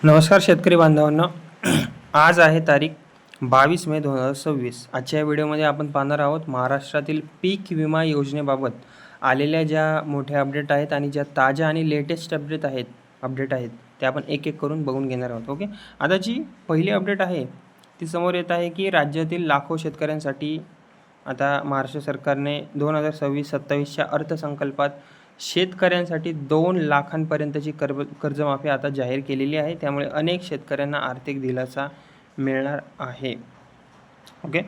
नमस्कार शेतकरी बांधवांनो. आज आहे तारीख 22 मे 2026. आजच्या व्हिडिओमध्ये आपण पाहणार आहोत महाराष्ट्रातील पीक विमा योजनेबाबत आलेल्या ज्या मोठ्या अपडेट आहेत आणि ज्या ताज्या आणि लेटेस्ट अपडेट आहेत त्या आपण एक एक करून बघून घेणार आहोत. ओके, आता जी पहिली अपडेट आहे ती समोर येत आहे की राज्यातील लाखो शेतकऱ्यांसाठी आता महाराष्ट्र सरकारने 2026-27च्या अर्थसंकल्पात शेतकऱ्यांसाठी 2 लाखांपर्यंतची कर्जमाफी आता जाहीर केलेली आहे. त्यामुळे अनेक शेतकऱ्यांना आर्थिक दिलासा मिळणार आहे. ओके,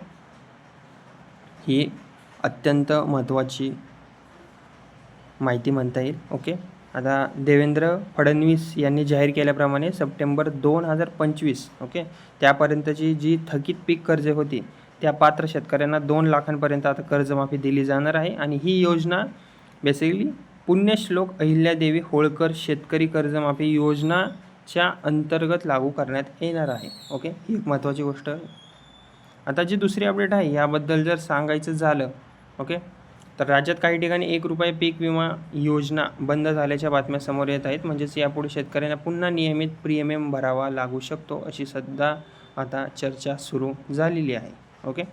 ही अत्यंत महत्त्वाची माहिती म्हणता येईल. ओके, आता देवेंद्र फडणवीस यांनी जाहीर केल्याप्रमाणे सप्टेंबर 2025 ओके त्यापर्यंतची जी थकीत पीक कर्जे होती त्या पात्र शेतकऱ्यांना 2 लाखांपर्यंत आता कर्जमाफी दिली जाणार आहे. आणि ही योजना बेसिकली पुण्यश्लोक अहिल्यादेवी होळकर शेतकरी कर्जमाफी योजनाच्या अंतर्गत लागू करण्यात येणार आहे. ओके, ही एक महत्त्वाची गोष्ट आहे. आता जी दुसरी अपडेट आहे याबद्दल जर सांगायचं झालं ओके तर राज्यात काही ठिकाणी ₹1 पीक विमा योजना बंद झाल्याच्या बातम्या समोर येत आहेत. म्हणजेच यापुढे शेतकऱ्यांना पुन्हा नियमित प्रीमियम भरावा लागू शकतो अशी सध्या आता चर्चा सुरू झालेली आहे. ओके,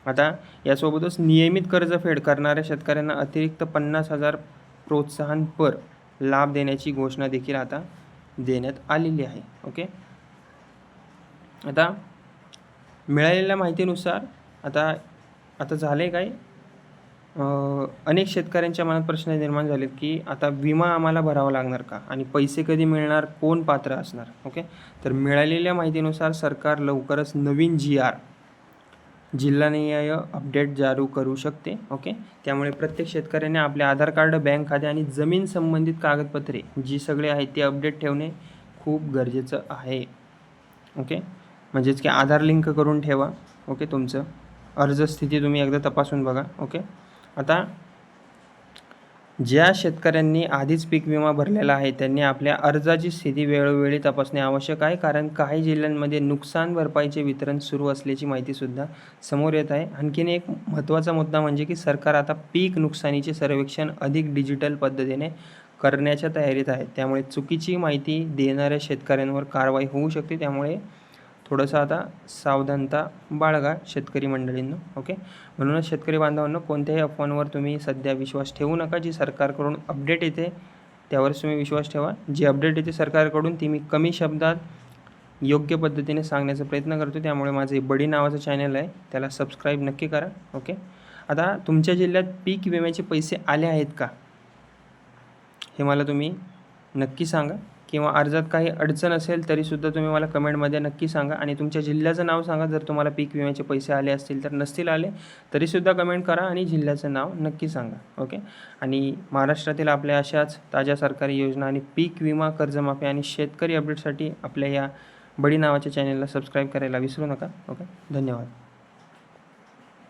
आता यासोबतच नियमित कर्जफेड करणाऱ्या शेतकऱ्यांना अतिरिक्त 50,000 प्रोत्साहनपर लाभ देण्याची घोषणा देखील आता देण्यात आलेली आहे. ओके, आता मिळालेल्या माहितीनुसार आता झाले काय अनेक शेतकऱ्यांच्या मनात प्रश्न निर्माण झालेत की आता विमा आम्हाला भरावा लागणार का आणि पैसे कधी मिळणार, कोण पात्र असणार. ओके, तर मिळालेल्या माहितीनुसार सरकार लवकरच नवीन जिल्हानिहाय अपडेट जारी करू शकते. ओके, त्यामुळे प्रत्येक शेतकऱ्याने आपले आधार कार्ड, बँक खाते आणि जमीन संबंधित कागदपत्रे जी सगळे आहेत ते अपडेट ठेवणे खूप गरजेचं आहे. ओके, म्हणजेच की आधार लिंक करून ठेवा. ओके, तुमचं अर्ज स्थिती तुम्ही एकदा तपासून बघा. ओके, आता ज्या शेतकऱ्यांनी आधीच पीक विमा भरलेला आहे त्यांनी आपल्या अर्जाची स्थिती वेळोवेळी तपासणे आवश्यक आहे. कारण काही जिल्ह्यांमध्ये नुकसान भरपाईचे वितरण सुरू असल्याची माहितीसुद्धा समोर येत आहे. आणखीन एक महत्त्वाचा मुद्दा म्हणजे की सरकार आता पीक नुकसानीचे सर्वेक्षण अधिक डिजिटल पद्धतीने करण्याच्या तयारीत आहे. त्यामुळे चुकीची माहिती देणाऱ्या शेतकऱ्यांवर कारवाई होऊ शकते. त्यामुळे थोडंसं आता सावधानता बाळगा शेतकरी मंडळींनो. ओके, म्हणूनच शेतकरी बांधवांनो कोणत्याही अफवांवर तुम्ही सध्या विश्वास ठेवू नका. जी सरकारकडून अपडेट येते त्यावरच तुम्ही विश्वास ठेवा. जी अपडेट येते सरकारकडून ती मी कमी शब्दात योग्य पद्धतीने सांगण्याचा प्रयत्न करतो. त्यामुळे माझे बडी नावाचं चॅनल आहे त्याला सबस्क्राईब नक्की करा. ओके, आता तुमच्या जिल्ह्यात पीक विम्याचे पैसे आले आहेत का हे मला तुम्ही नक्की सांगा. किंवा अर्जात काही अडचण असेल तरीसुद्धा तुम्ही मला कमेंटमध्ये नक्की सांगा. आणि तुमच्या जिल्ह्याचं नाव सांगा जर तुम्हाला पीक विम्याचे पैसे आले असतील. तर नसतील आले तरीसुद्धा कमेंट करा आणि जिल्ह्याचं नाव नक्की सांगा. ओके, आणि महाराष्ट्रातील आपल्या अशाच ताज्या सरकारी योजना आणि पीक विमा, कर्जमाफी आणि शेतकरी अपडेटसाठी आपल्या या बडी नावाच्या चॅनलला सबस्क्राईब करायला विसरू नका. ओके, धन्यवाद.